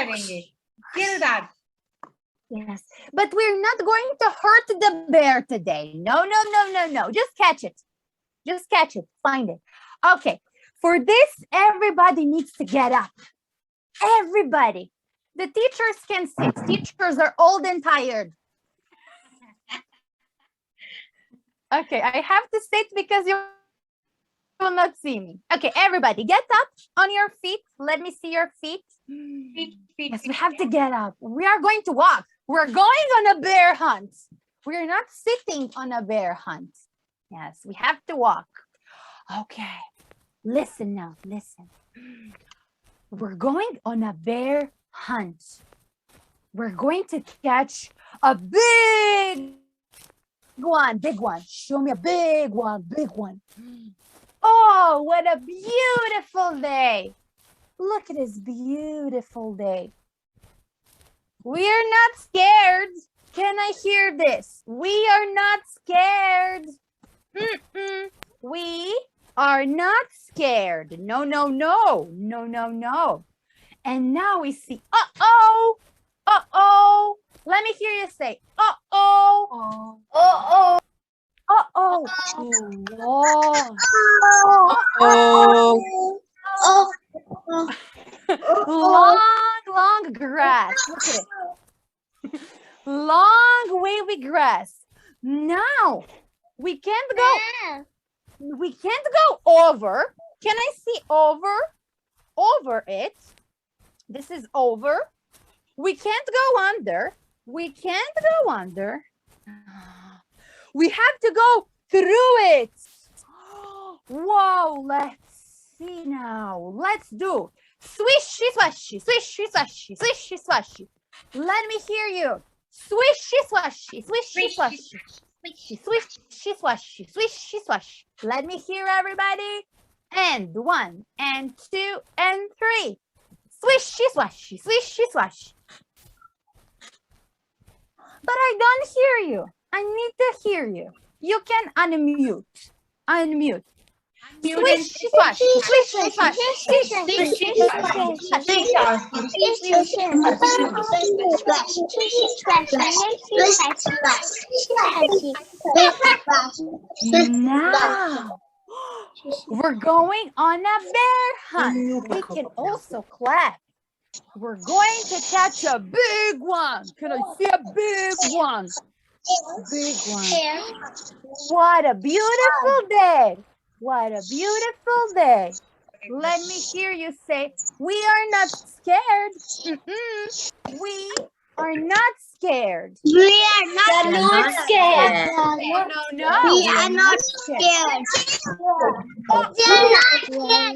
करेंगे. Kill that. Yes, but we're not going to hurt the bear today. No, no, no, no, no. Just catch it. Just catch it. Find it. Okay. For this, everybody needs to get up. Everybody. The teachers can sit. Teachers are old and tired. Okay, I have to sit because you will not see me. Okay, everybody, get up on your feet. Let me see your feet. Yes, we have to get up. We are going to walk. We're going on a bear hunt. We're not sitting on a bear hunt. Yes, we have to walk. Okay, listen now, listen. We're going on a bear hunt. We're going to catch a big one, big one. Show me a big one, big one. Oh, what a beautiful day. Look at this beautiful day. We're not scared. Can I hear this? We are not scared. We are not scared. No, no, no. No, no, no. And now we see, uh-oh. Uh-oh. Let me hear you say, uh-oh. Uh-oh. Uh-oh. Oh. Uh-oh. Long grass. Look at it. Long wavy grass. Now we can't go over. Can I see over it? This is over. We can't go under. We can't go under. We have to go through it. Whoa, let's see now. Let's do swishy swashy, swishy swashy, swishy swashy. Let me hear you. Swishy swashy, swishy swashy, swishy swashy, swishy swashy. Let me hear everybody. And 1 and 2 and 3. Swishy swashy, swishy swashy. But I don't hear you. I need to hear you. You can unmute. Unmute. Swishy swashy, swishy swashy, swishy Now we're going on a bear hunt. We can also clap. We're going to catch a big one. Can I see a big one? Big one. What a beautiful day. What a beautiful day. Let me hear you say, we are not scared. We are not scared. We are not scared. No. We are not scared.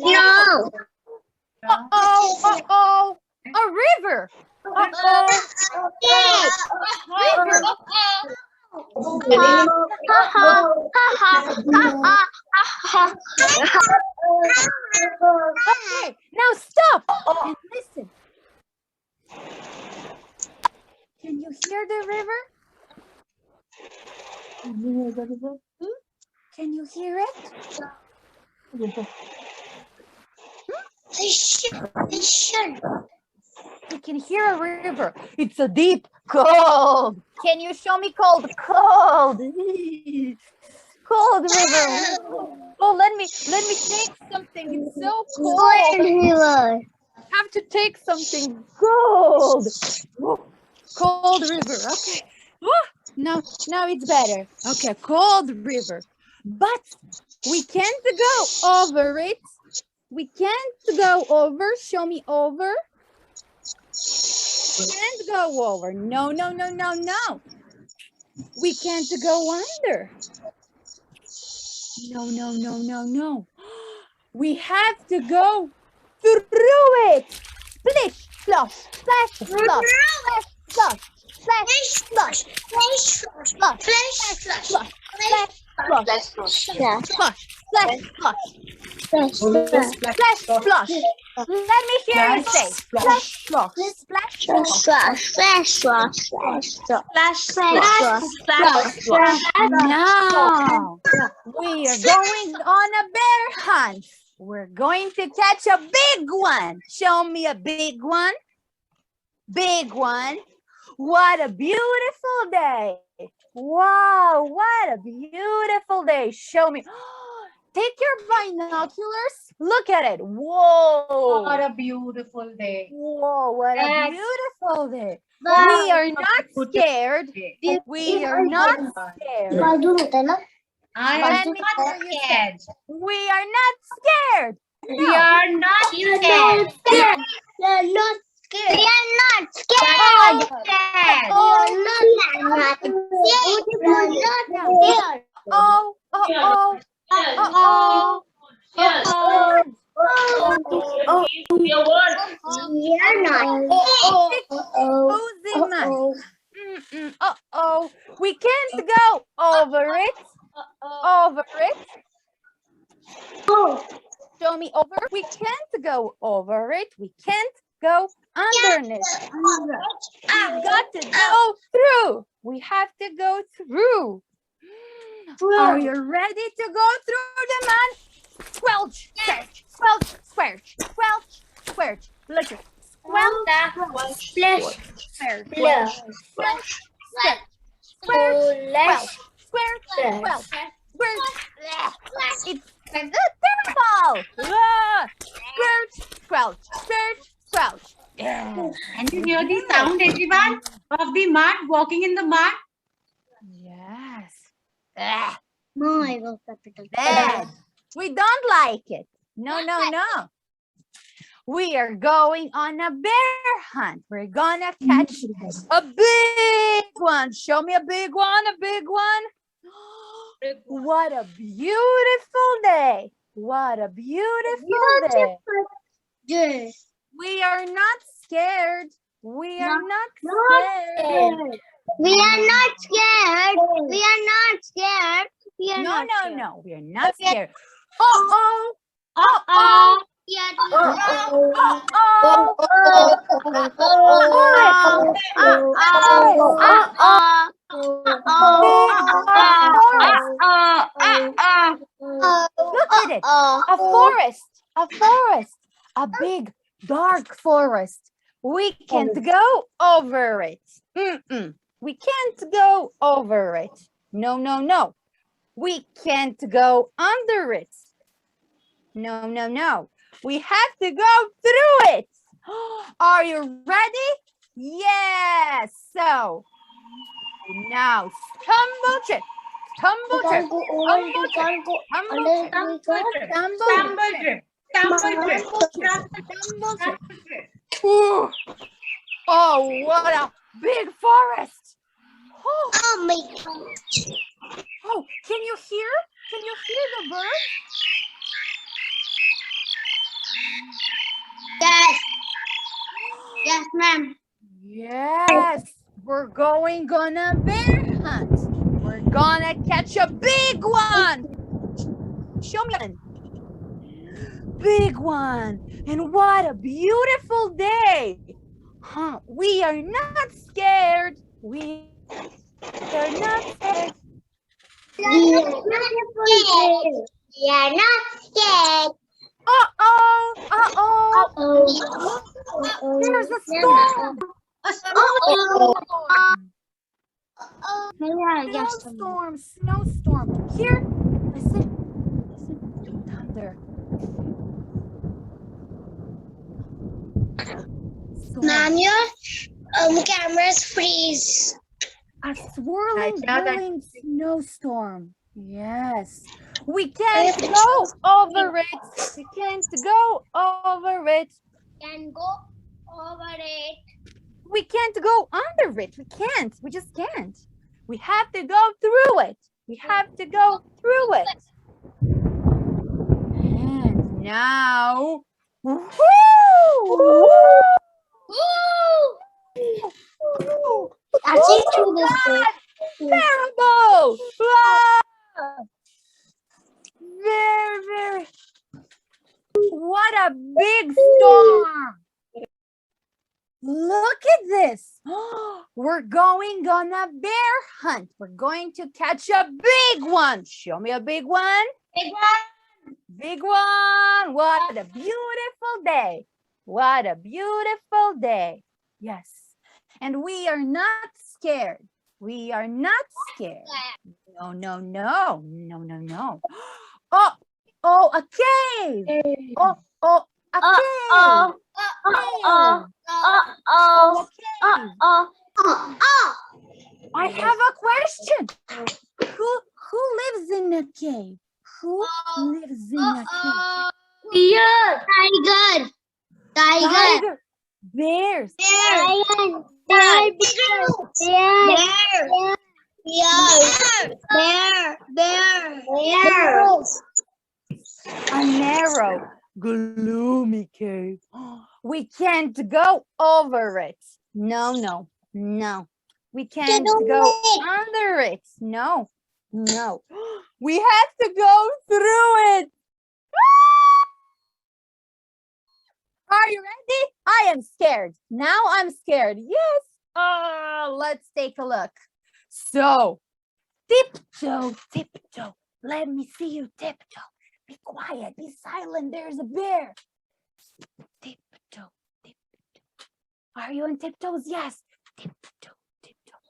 No. Uh-oh. A river. Uh-oh. River. Okay, now stop and listen. Can you hear the river? Can you hear it? You can hear a river. It's a deep, cold. Can you show me cold? Cold. Cold river. Oh, let me take something. It's so cold. Have to take something cold. Cold river. Okay. Now it's better. Okay, cold river. But we can't go over it. We can't go over. Show me over. We can't go over. No. We can't go under. No. We have to go through it. Splish, splosh, splash, splosh, splash, splosh, splash, splosh, splash, splosh, splash, splosh, splash, splosh. Let me hear you say splash, splosh, splash, splosh. Now we are going on a bear hunt. We're going to catch a big one. Show me a big one. Big one. What a beautiful day. Wow, what a beautiful day. Show me. Take your binoculars. Look at it. Whoa. What a beautiful day. Whoa, what a Yes. beautiful day. Wow. We are not scared. We are not scared. I Let am me not hear you say, scared. we are not scared. We are not scared. We are not scared. We are not scared. Scared. We are not scared. We are not scared. Oh, oh, oh, oh, oh, oh. We are not. Cozy man. Uh-oh. We can't go over it. Over it. Show me over. We can't go over it. We can't go underneath. We've got to go through. We have to go through. Are you ready to go through the mud? Squelch, search, squelch, squelch, squelch, squelch. Look at squelch, Splash. squelch, Splash. squelch, squelch, squelch, squelch, squelch, squelch. It's terrible. Squelch, squelch, squelch, squelch. Yeah. And you hear the sound, everyone, of the mud, walking in the mud? Yes. No, Bad. We don't like it. No, no, no. We are going on a bear hunt. We're gonna catch a big one. Show me a big one, a big one. What a beautiful day. What a beautiful day. Yes. We are not scared. We are not scared. We are not scared. We are not scared. We are No, not no, scared. no. We are not scared. Uh-oh. Uh-oh. We are Look at it. A forest. A forest. A big, dark forest. We can't go over it. We can't go over it. No, no, no. We can't go under it. No, no, no. We have to go through it. Are you ready? Yes. So now stumble trip. Stumble trip. Stumble trip. Stumble trip. Stumble trip. Stumble drip. Stumble trip. Ooh. Oh, what a big forest. Oh, Oh my God. oh, can you hear? Can you hear the birds? Yes. Yes, ma'am. Yes, we're going on a bear hunt. We're gonna catch a big one. Show me one. Big one. And what a beautiful day. Huh? We are not scared. We are not scared. We are not scared. We are not scared. Uh-oh. Uh-oh. There's a storm. A storm. Snowstorm. Snowstorm. Here. Listen. Listen to thunder. Storm. Ma'am, your cameras freeze. A swirling, I saw that. whirling snowstorm. Yes. We can't go over it. We can't go over it. Can go over it. We can't go under it. We can't. We just can't. We have to go through it. We have to go through it. And now. Woo! I see through this way. Terrible! Ah! Very, very. What a big storm! Look at this. We're going on a bear hunt. We're going to catch a big one. Show me a big one. Big one. Big one. What a beautiful day. What a beautiful day. Yes. And we are not scared. We are not scared. No, no, no. No, no, no. Oh, oh, a cave. Oh, oh, a cave. Uh-oh. Oh, a cave. Uh-oh. I have a question. Who lives in a cave? Who lives in a cave? Deer. Tiger. Tiger. Bears. Lion. Bear. A narrow, gloomy cave. We can't go over it. No, no, no. We can't go under it. No, no. We have to go through it. Are you ready? I am scared. Now I'm scared. Yes. Let's take a look. So, tiptoe, tiptoe. Let me see you tiptoe. Be quiet, be silent. There's a bear. Tiptoe, tiptoe. Are you on tiptoes? Yes. Tiptoe, tiptoe.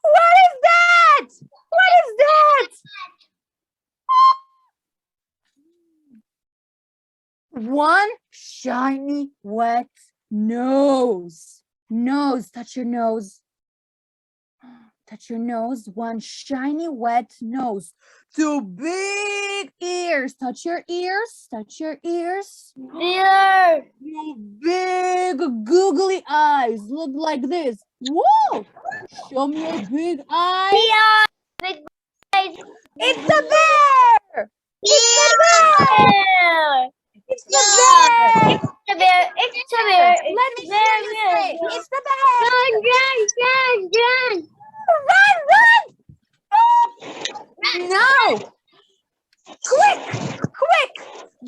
What is that? What is that? One shiny, wet nose. Nose, touch your nose. Touch your nose. One shiny, wet nose. Two big ears. Touch your ears. Touch your ears. Deer. Two big, googly eyes. Look like this. Whoa! Show me your big eyes. Big It's a bear! It's a bear! It's the bear! It's a bear. It's a bear. Let me hear you say, it's the bear! Run. Run, run! No! Quick!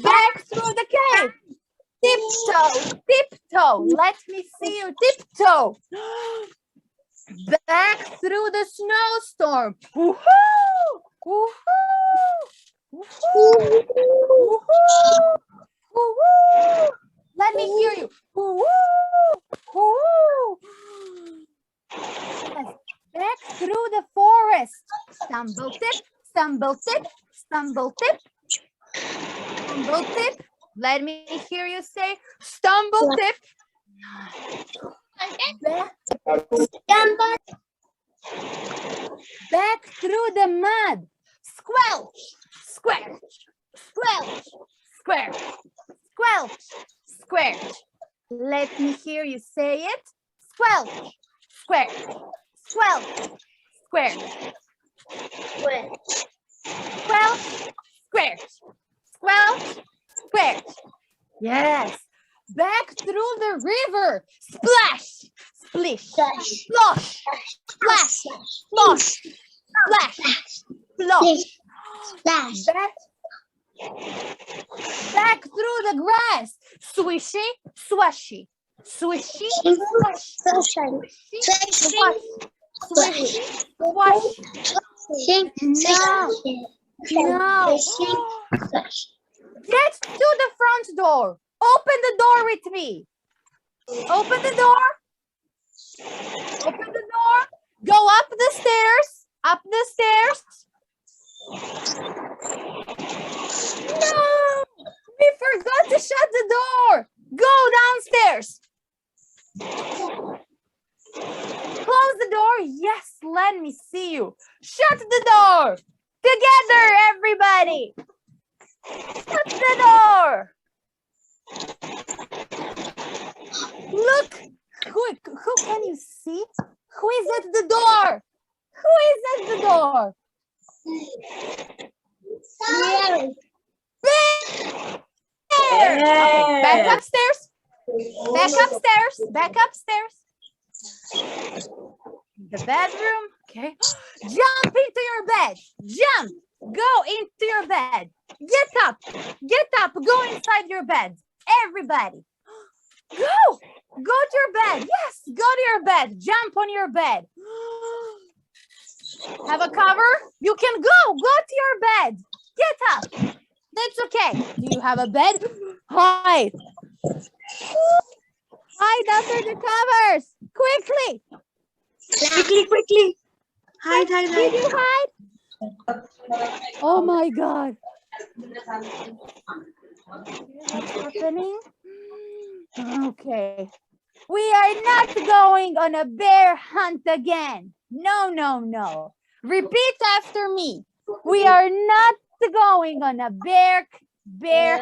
Back through the cave! Tiptoe! Tiptoe! Let me see you tiptoe! Back through the snowstorm! Woohoo! Woohoo! Woohoo! Woohoo! Woo-hoo! Let me hear you. Woo-hoo! Woo-hoo! Yes. Back through the forest. Stumble tip, stumble tip, stumble tip. Stumble tip. Let me hear you say stumble tip. Back through the mud. Squelch, squelch, squelch, squelch. Squelch, squelch. Let me hear you say it. Squelch, squelch, squelch, squelch. Squelch, squelch, squelch, squelch. Yes. Back through the river. Splash, splish, splosh, splash, splosh, splash, splosh. Back through the grass. Swishy, swashy. Swishy, swash. Swishy, swash. No. Get to the front door. Open the door with me. Open the door. Open the door. Go up the stairs. Up the stairs. No! We forgot to shut the door. Go downstairs. Close the door. Yes, let me see you. Shut the door. Together, everybody. Shut the door. Look. Who can you see? Who is at the door? Who is at the door? Bear. Okay, back upstairs. Back upstairs. Back upstairs. The bedroom. Okay. Jump into your bed. Jump. Go into your bed. Get up. Get up. Go inside your bed. Everybody. Go. Go to your bed. Yes. Go to your bed. Jump on your bed. Have a cover? You can go. Go to your bed. Get up. That's okay. Do you have a bed? Hide. Hide under the covers. Quickly. Quickly. Hide. Did you hide? Oh my God. What's happening? Okay. We are not going on a bear hunt again. No. Repeat after me. We are not going on a bear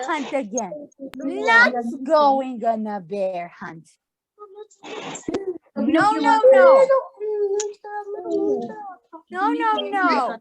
hunt again. Not going on a bear hunt. No. No.